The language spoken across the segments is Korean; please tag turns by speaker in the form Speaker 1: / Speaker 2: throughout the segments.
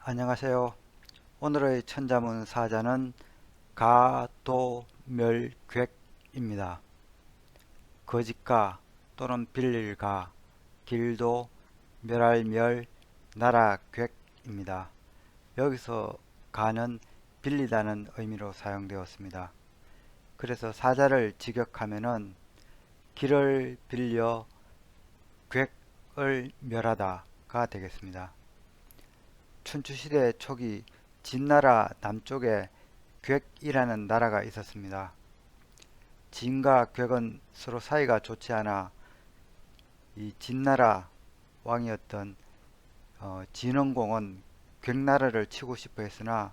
Speaker 1: 안녕하세요. 오늘의 천자문 사자는 가도멸객입니다. 거짓가 또는 빌릴가, 길도, 멸할멸, 나라객입니다. 여기서 가는 빌리다는 의미로 사용되었습니다. 그래서 사자를 직역하면은 길을 빌려 객을 멸하다가 되겠습니다. 춘추시대 초기 진나라 남쪽에 객이라는 나라가 있었습니다. 진과 객은 서로 사이가 좋지 않아 이 진나라 왕이었던 진흥공은 객나라를 치고 싶어 했으나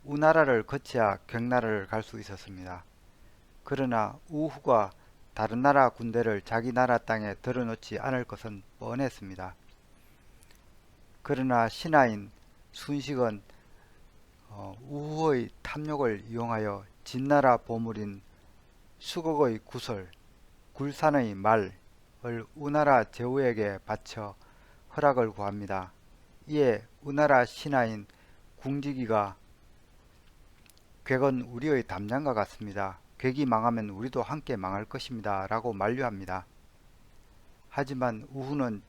Speaker 1: 우나라를 거쳐야 객나라를 갈 수 있었습니다. 그러나 우후가 다른 나라 군대를 자기 나라 땅에 들어놓지 않을 것은 뻔했습니다. 그러나 신하인 순식은 우후의 탐욕을 이용하여 진나라 보물인 수국의 구설, 굴산의 말을 우나라 제후에게 바쳐 허락을 구합니다. 이에 우나라 신하인 궁지기가 객은 우리의 담장과 같습니다. 객이 망하면 우리도 함께 망할 것입니다. 라고 만류합니다. 하지만 우후는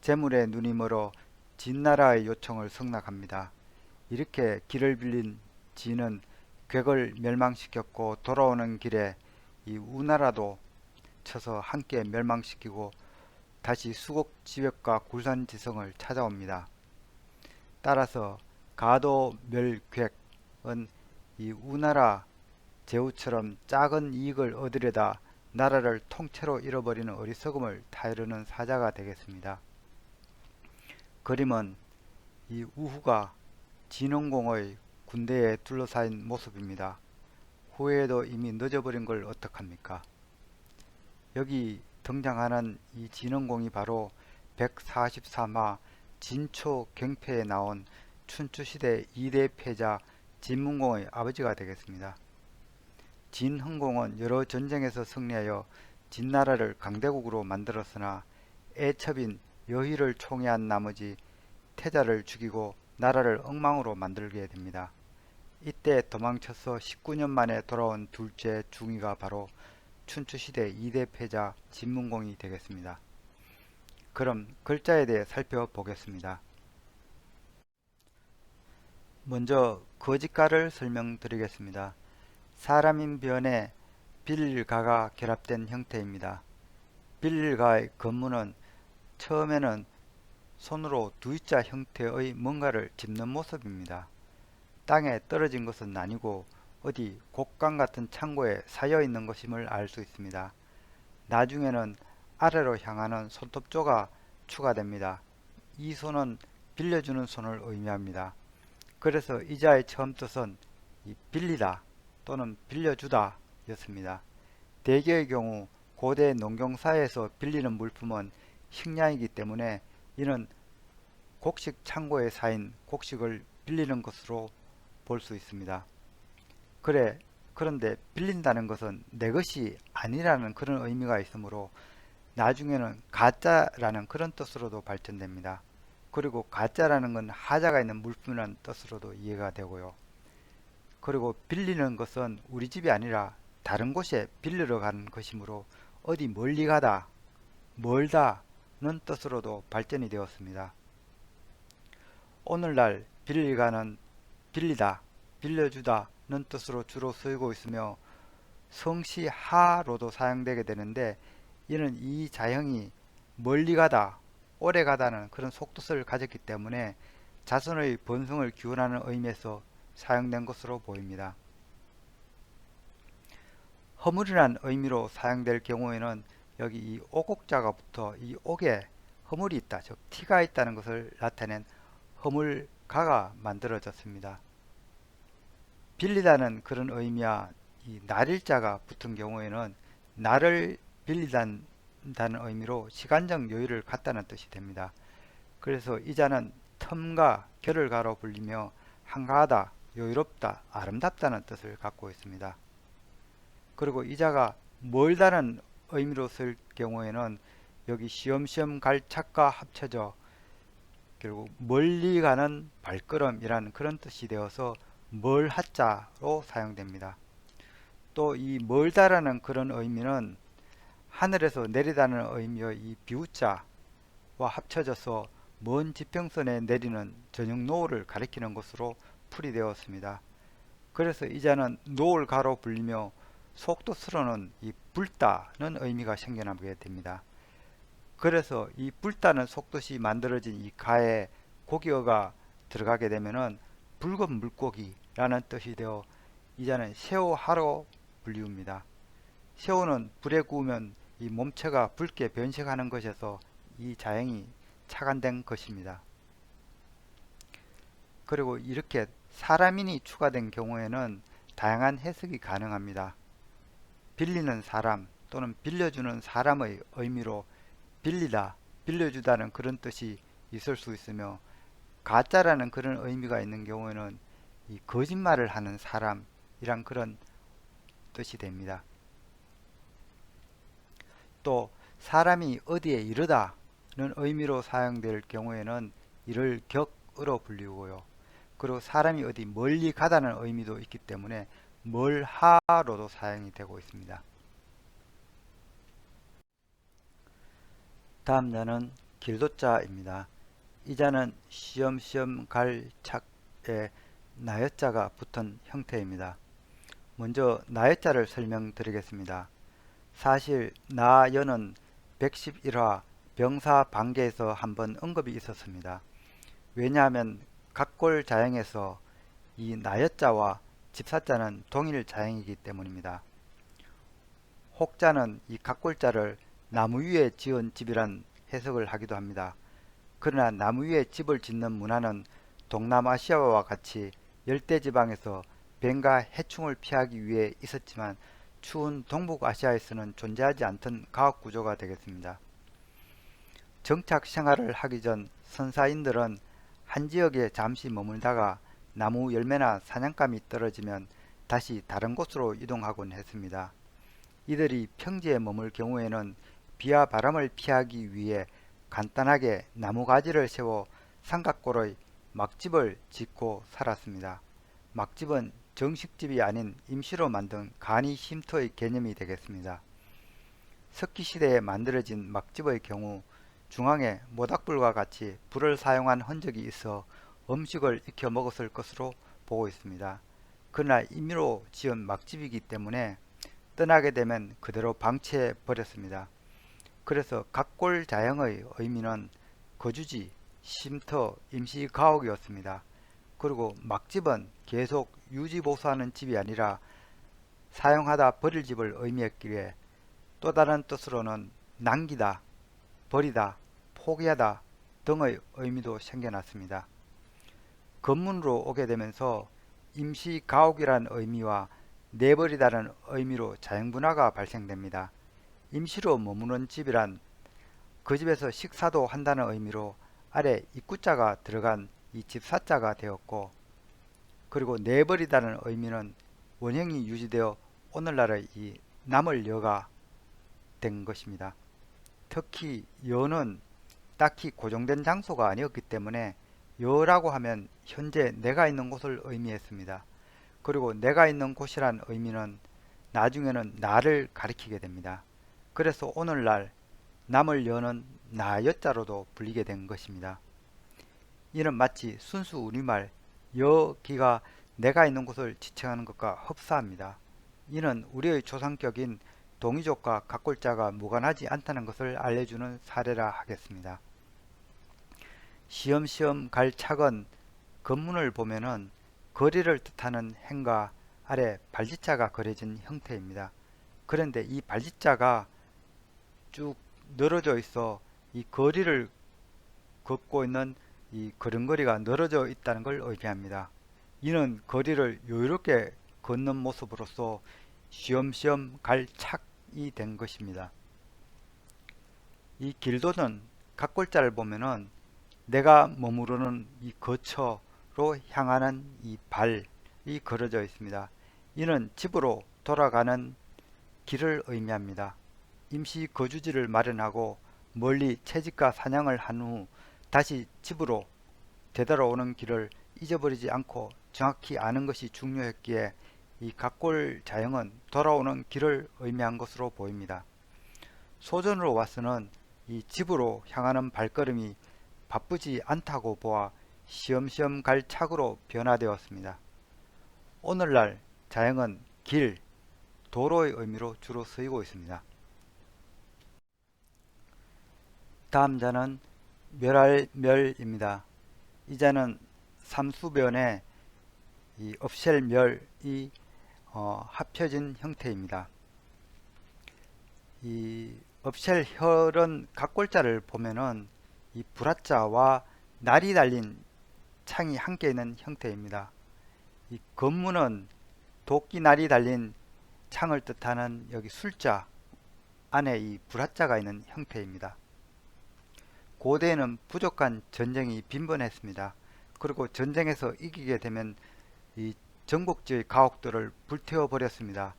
Speaker 1: 재물에 눈이 멀어 진나라의 요청을 승낙합니다. 이렇게 길을 빌린 진은 객을 멸망시켰고 돌아오는 길에 이 우나라도 쳐서 함께 멸망시키고 다시 수국지역과 굴산지성을 찾아옵니다. 따라서 가도멸객은 이 우나라 제후처럼 작은 이익을 얻으려다 나라를 통째로 잃어버리는 어리석음을 타이르는 사자가 되겠습니다. 그림은 이 우후가 진흥공의 군대에 둘러싸인 모습입니다. 후에도 이미 늦어버린 걸 어떡합니까? 여기 등장하는 이 진흥공이 바로 144마 진초 경패에 나온 춘추시대 2대 패자 진문공의 아버지가 되겠습니다. 진흥공은 여러 전쟁에서 승리하여 진나라를 강대국으로 만들었으나 애첩인 여희를 총애한 나머지 태자를 죽이고 나라를 엉망으로 만들게 됩니다. 이때 도망쳐서 19년 만에 돌아온 둘째 중이가 바로 춘추시대 2대 패자 진문공이 되겠습니다. 그럼 글자에 대해 살펴보겠습니다. 먼저 거짓가를 설명드리겠습니다. 사람인 변에 빌가가 결합된 형태입니다. 빌가의 건무는 처음에는 손으로 V자 형태의 뭔가를 짚는 모습입니다. 땅에 떨어진 것은 아니고 어디 곡간 같은 창고에 쌓여 있는 것임을 알 수 있습니다. 나중에는 아래로 향하는 손톱조가 추가됩니다. 이 손은 빌려주는 손을 의미합니다. 그래서 이 자의 처음 뜻은 빌리다 또는 빌려주다 였습니다. 대개의 경우 고대 농경사에서 빌리는 물품은 식량이기 때문에 이는 곡식 창고에 쌓인 곡식을 빌리는 것으로 볼 수 있습니다. 그런데 빌린다는 것은 내 것이 아니라는 그런 의미가 있으므로 나중에는 가짜라는 그런 뜻으로도 발전됩니다. 그리고 가짜라는 건 하자가 있는 물품이라는 뜻으로도 이해가 되고요. 그리고 빌리는 것은 우리 집이 아니라 다른 곳에 빌리러 가는 것이므로 어디 멀리 가다, 멀다는 뜻으로도 발전이 되었습니다. 오늘날 빌리가는 빌리다, 빌려주다는 뜻으로 주로 쓰이고 있으며 성시하로도 사용되게 되는데 이는 이 자형이 멀리 가다, 오래 가다는 그런 속뜻을 가졌기 때문에 자손의 번성을 기원하는 의미에서 사용된 것으로 보입니다. 허물이란 의미로 사용될 경우에는 여기 이 오곡자가 붙어 이 옥에 허물이 있다, 즉 티가 있다는 것을 나타낸 허물가가 만들어졌습니다. 빌리다는 그런 의미와 이 날일자가 붙은 경우에는 날을 빌리다는 의미로 시간적 여유를 갖다는 뜻이 됩니다. 그래서 이 자는 텀과 결을가로 불리며 한가하다, 여유롭다, 아름답다는 뜻을 갖고 있습니다. 그리고 이 자가 멀다는 의미로 쓸 경우에는 여기 시험시험 갈 착과 합쳐져 결국 멀리 가는 발걸음이라는 그런 뜻이 되어서 멀하자로 사용됩니다. 또 이 멀다라는 그런 의미는 하늘에서 내리다는 의미의 이 비우자와 합쳐져서 먼 지평선에 내리는 저녁 노을을 가리키는 것으로 풀이되었습니다. 그래서 이자는 노을가로 불리며 속도수로는 이 붉다는 의미가 생겨나게 됩니다. 그래서 이 붉다는 속뜻이 만들어진 이 가에 고기어가 들어가게 되면은 붉은 물고기라는 뜻이 되어 이자는 새우하로 불리웁니다. 새우는 불에 구우면 이 몸체가 붉게 변색하는 것에서 이 자형이 착안된 것입니다. 그리고 이렇게 사람인이 추가된 경우에는 다양한 해석이 가능합니다. 빌리는 사람 또는 빌려주는 사람의 의미로 빌리다, 빌려주다는 그런 뜻이 있을 수 있으며 가짜라는 그런 의미가 있는 경우에는 이 거짓말을 하는 사람이란 그런 뜻이 됩니다. 또 사람이 어디에 이르다는 의미로 사용될 경우에는 이를 격으로 불리고요. 그리고 사람이 어디 멀리 가다는 의미도 있기 때문에 멀하로도 사용이 되고 있습니다. 다음 자는 길도자입니다. 이 자는 시험시험 갈 착에 나여자가 붙은 형태입니다. 먼저 나여자를 설명드리겠습니다. 사실 나여는 111화 병사반계에서 한번 언급이 있었습니다. 왜냐하면 각골 자형에서 이 나여자와 집사자는 동일 자형이기 때문입니다. 혹자는 이 각골자를 나무 위에 지은 집이란 해석을 하기도 합니다. 그러나 나무 위에 집을 짓는 문화는 동남아시아와 같이 열대지방에서 뱀과 해충을 피하기 위해 있었지만 추운 동북아시아에서는 존재하지 않던 가옥구조가 되겠습니다. 정착 생활을 하기 전 선사인들은 한 지역에 잠시 머물다가 나무 열매나 사냥감이 떨어지면 다시 다른 곳으로 이동하곤 했습니다. 이들이 평지에 머물 경우에는 비와 바람을 피하기 위해 간단하게 나무가지를 세워 삼각골의 막집을 짓고 살았습니다. 막집은 정식집이 아닌 임시로 만든 간이 쉼터의 개념이 되겠습니다. 석기시대에 만들어진 막집의 경우 중앙에 모닥불과 같이 불을 사용한 흔적이 있어 음식을 익혀 먹었을 것으로 보고 있습니다. 그러나 임의로 지은 막집이기 때문에 떠나게 되면 그대로 방치해 버렸습니다. 그래서 각골자형의 의미는 거주지, 쉼터, 임시가옥이었습니다. 그리고 막집은 계속 유지보수하는 집이 아니라 사용하다 버릴 집을 의미했기에 또 다른 뜻으로는 남기다, 버리다, 포기하다 등의 의미도 생겨났습니다. 건문으로 오게 되면서 임시가옥이란 의미와 내버리다는 의미로 자연분화가 발생됩니다. 임시로 머무는 집이란 그 집에서 식사도 한다는 의미로 아래 입구자가 들어간 이 집사자가 되었고, 그리고 내버리다는 의미는 원형이 유지되어 오늘날의 이 남을 여가 된 것입니다. 특히 여는 딱히 고정된 장소가 아니었기 때문에 여라고 하면 현재 내가 있는 곳을 의미했습니다. 그리고 내가 있는 곳이란 의미는 나중에는 나를 가리키게 됩니다. 그래서 오늘날 남을 여는 나여자로도 불리게 된 것입니다. 이는 마치 순수 우리말 여기가 내가 있는 곳을 지칭하는 것과 흡사합니다. 이는 우리의 조상격인 동이족과 각골자가 무관하지 않다는 것을 알려주는 사례라 하겠습니다. 시험시험 갈 착은 건문을 보면은 거리를 뜻하는 행과 아래 발지자가 그려진 형태입니다. 그런데 이 발지자가 쭉 늘어져 있어 이 거리를 걷고 있는 이 걸음걸이가 늘어져 있다는 걸 의미합니다. 이는 거리를 여유롭게 걷는 모습으로서 쉬엄쉬엄 갈 착이 된 것입니다. 이 길도는 각골자를 보면은 내가 머무르는 이 거처로 향하는 이 발이 그려져 있습니다. 이는 집으로 돌아가는 길을 의미합니다. 임시 거주지를 마련하고 멀리 채집과 사냥을 한 후 다시 집으로 되돌아오는 길을 잊어버리지 않고 정확히 아는 것이 중요했기에 이 각골 자형은 돌아오는 길을 의미한 것으로 보입니다. 소전으로 와서는 이 집으로 향하는 발걸음이 바쁘지 않다고 보아 시험시험 갈 착으로 변화되었습니다. 오늘날 자형은 길, 도로의 의미로 주로 쓰이고 있습니다. 다음 자는 멸할멸입니다. 이 자는 삼수변에 이 업셀멸이 합쳐진 형태입니다. 이 업셀혈은 각골자를 보면은 이 불화자와 날이 달린 창이 함께 있는 형태입니다. 이 건문은 도끼 날이 달린 창을 뜻하는 여기 술자 안에 이 불화자가 있는 형태입니다. 고대에는 부족한 전쟁이 빈번했습니다. 그리고 전쟁에서 이기게 되면 이 전국지의 가옥들을 불태워 버렸습니다.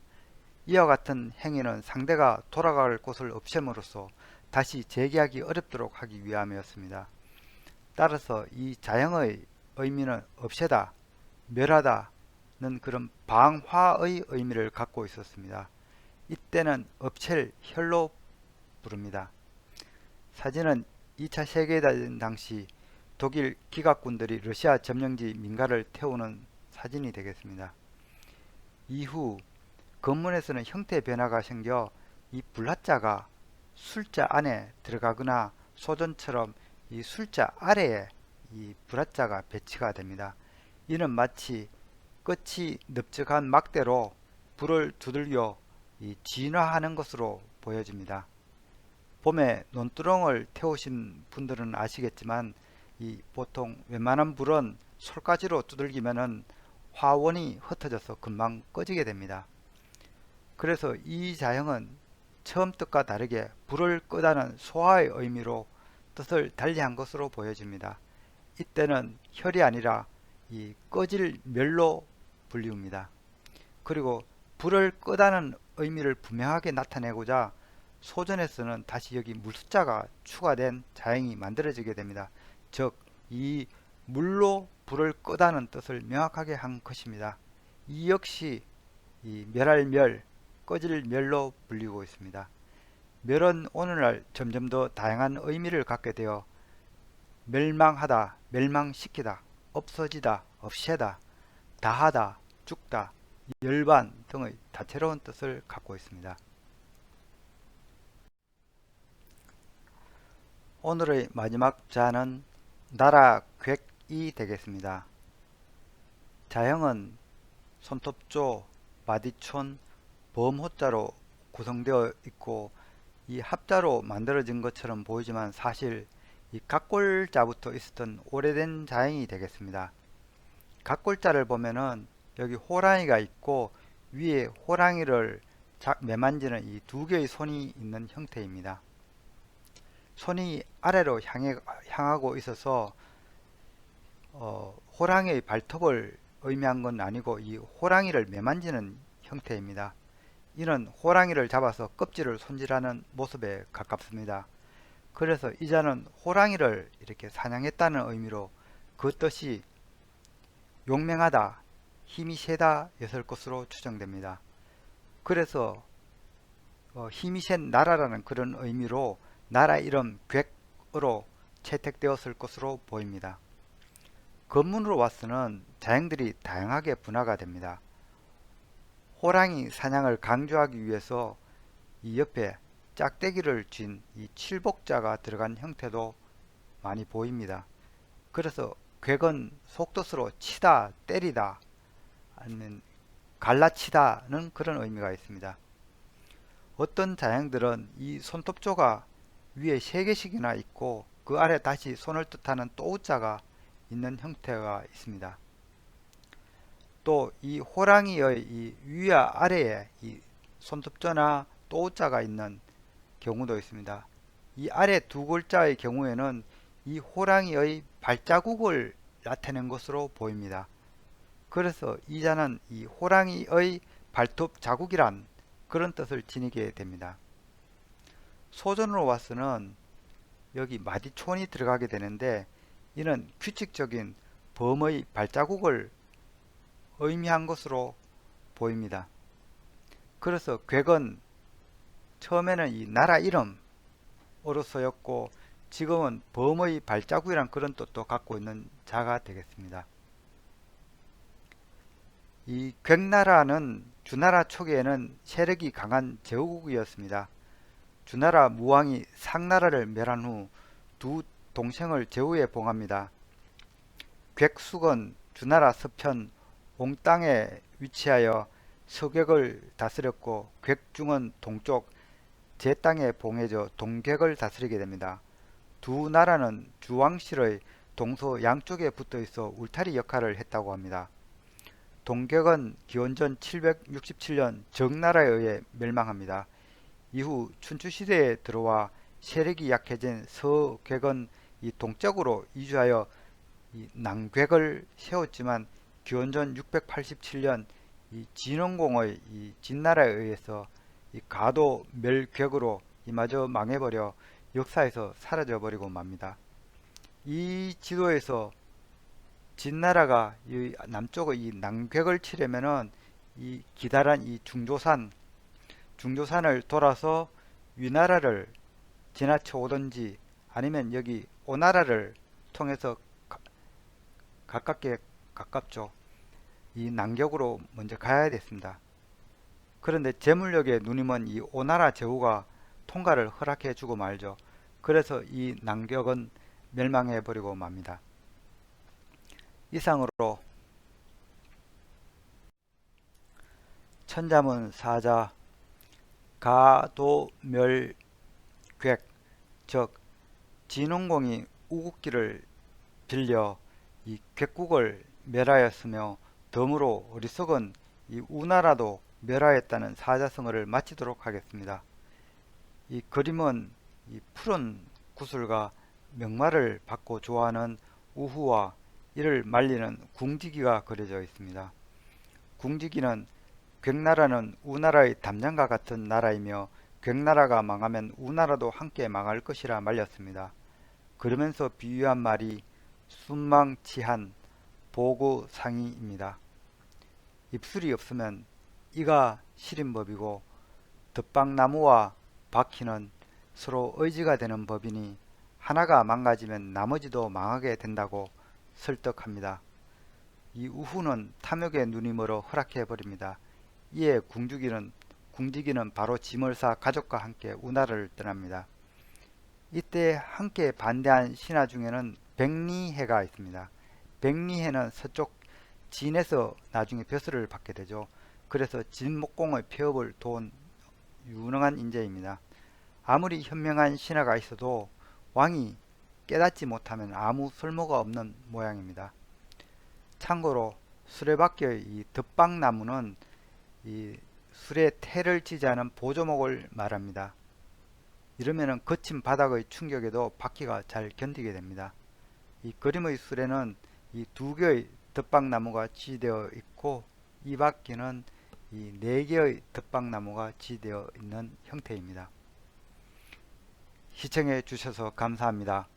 Speaker 1: 이와 같은 행위는 상대가 돌아갈 곳을 없앰으로써 다시 재기하기 어렵도록 하기 위함이었습니다. 따라서 이 자형의 의미는 없애다, 멸하다는 그런 방화의 의미를 갖고 있었습니다. 이때는 업체를 혈로 부릅니다. 사진은 2차 세계대전 당시 독일 기갑군들이 러시아 점령지 민가를 태우는 사진이 되겠습니다. 이후 건문에서는 형태 변화가 생겨 이 불화자가 술자 안에 들어가거나 소전처럼 이 술자 아래에 이 불화자가 배치가 됩니다. 이는 마치 끝이 넓적한 막대로 불을 두들겨 진화하는 것으로 보여집니다. 봄에 논두렁을 태우신 분들은 아시겠지만 이 보통 웬만한 불은 솔가지로 두들기면은 화원이 흩어져서 금방 꺼지게 됩니다. 그래서 이 자형은 처음 뜻과 다르게 불을 끄다는 소화의 의미로 뜻을 달리한 것으로 보여집니다. 이때는 혈이 아니라 이 꺼질 멸로 불리웁니다. 그리고 불을 끄다는 의미를 분명하게 나타내고자 소전에서는 다시 여기 물숫자가 추가된 자형이 만들어지게 됩니다. 즉, 이 물로 불을 끄다는 뜻을 명확하게 한 것입니다. 이 역시 이 멸할 멸, 꺼질 멸로 불리고 있습니다. 멸은 오늘날 점점 더 다양한 의미를 갖게 되어 멸망하다, 멸망시키다, 없어지다, 없애다, 다하다, 죽다, 열반 등의 다채로운 뜻을 갖고 있습니다. 오늘의 마지막 자는 나라객이 되겠습니다. 자형은 손톱조, 마디촌, 범호자로 구성되어 있고 이 합자로 만들어진 것처럼 보이지만 사실 이 각골자부터 있었던 오래된 자형이 되겠습니다. 각골자를 보면은 여기 호랑이가 있고 위에 호랑이를 매만지는 이 두 개의 손이 있는 형태입니다. 손이 아래로 향하고 있어서 호랑이의 발톱을 의미한 건 아니고 이 호랑이를 매만지는 형태입니다. 이는 호랑이를 잡아서 껍질을 손질하는 모습에 가깝습니다. 그래서 이 자는 호랑이를 이렇게 사냥했다는 의미로 그 뜻이 용맹하다, 힘이 세다 였을 것으로 추정됩니다. 그래서 힘이 센 나라라는 그런 의미로 나라 이름 객으로 채택되었을 것으로 보입니다. 건문으로 와서는 자형들이 다양하게 분화가 됩니다. 호랑이 사냥을 강조하기 위해서 이 옆에 짝대기를 쥔 이 칠복자가 들어간 형태도 많이 보입니다. 그래서 객은 속뜻으로 치다, 때리다, 아니면 갈라치다는 그런 의미가 있습니다. 어떤 자형들은 이 손톱조가 위에 3개씩이나 있고 그 아래 다시 손을 뜻하는 또우자가 있는 형태가 있습니다. 또 이 호랑이의 이 위와 아래에 이 손톱조나 또우자가 있는 경우도 있습니다. 이 아래 두 글자의 경우에는 이 호랑이의 발자국을 나타낸 것으로 보입니다. 그래서 이 자는 이 호랑이의 발톱 자국이란 그런 뜻을 지니게 됩니다. 소전으로 와서는 여기 마디촌이 들어가게 되는데 이는 규칙적인 범의 발자국을 의미한 것으로 보입니다. 그래서 객은 처음에는 이 나라 이름으로 쓰였고 지금은 범의 발자국이란 그런 뜻도 갖고 있는 자가 되겠습니다. 이 객나라는 주나라 초기에는 세력이 강한 제후국이었습니다. 주나라 무왕이 상나라를 멸한 후 두 동생을 제후에 봉합니다. 객숙은 주나라 서편 옹땅에 위치하여 서객을 다스렸고 객중은 동쪽 제 땅에 봉해져 동객을 다스리게 됩니다. 두 나라는 주왕실의 동서 양쪽에 붙어 있어 울타리 역할을 했다고 합니다. 동객은 기원전 767년 정나라에 의해 멸망합니다. 이후 춘추시대에 들어와 세력이 약해진 서객은 이 동쪽으로 이주하여 이 남객을 세웠지만 기원전 687년 이 진원공의 이 진나라에 의해서 이 가도 멸객으로 이마저 망해버려 역사에서 사라져버리고 맙니다. 이 지도에서 진나라가 이 남쪽의 이 남객을 치려면은 이 기다란 이 중조산을 돌아서 위나라를 지나쳐 오든지 아니면 여기 오나라를 통해서 가깝죠. 이 남격으로 먼저 가야 됐습니다. 그런데 제물력에 눈이 먼 이 오나라 제후가 통과를 허락해 주고 말죠. 그래서 이 남격은 멸망해 버리고 맙니다. 이상으로 천자문 사자 가도멸객 즉 진원공이 우국기를 빌려 이 객국을 멸하였으며 덤으로 어리석은 이 우나라도 멸하였다는 사자성어를 마치도록 하겠습니다. 이 그림은 이 푸른 구슬과 명마를 받고 좋아하는 우후와 이를 말리는 궁지기가 그려져 있습니다. 궁지기는 객나라는 우나라의 담양과 같은 나라이며 객나라가 망하면 우나라도 함께 망할 것이라 말렸습니다. 그러면서 비유한 말이 순망치한 보고상의입니다. 입술이 없으면 이가 시린 법이고 덧방나무와 바퀴는 서로 의지가 되는 법이니 하나가 망가지면 나머지도 망하게 된다고 설득합니다. 이 우후는 탐욕의 눈이 멀어 허락해 버립니다. 이에 궁지기는 바로 짐을 싸 가족과 함께 우나라를 떠납니다. 이때 함께 반대한 신하 중에는 백리해가 있습니다. 백리해는 서쪽 진에서 나중에 벼슬을 받게 되죠. 그래서 진목공의 폐업을 도운 유능한 인재입니다. 아무리 현명한 신하가 있어도 왕이 깨닫지 못하면 아무 쓸모가 없는 모양입니다. 참고로 수레바퀴의 이 덧방나무는 이 술에 태를 지지 않은 보조목을 말합니다. 이러면 거친 바닥의 충격에도 바퀴가 잘 견디게 됩니다. 이 그림의 수레는 이 두 개의 덧방나무가 지되어 있고 이 바퀴는 이 네 개의 덧방나무가 지되어 있는 형태입니다. 시청해 주셔서 감사합니다.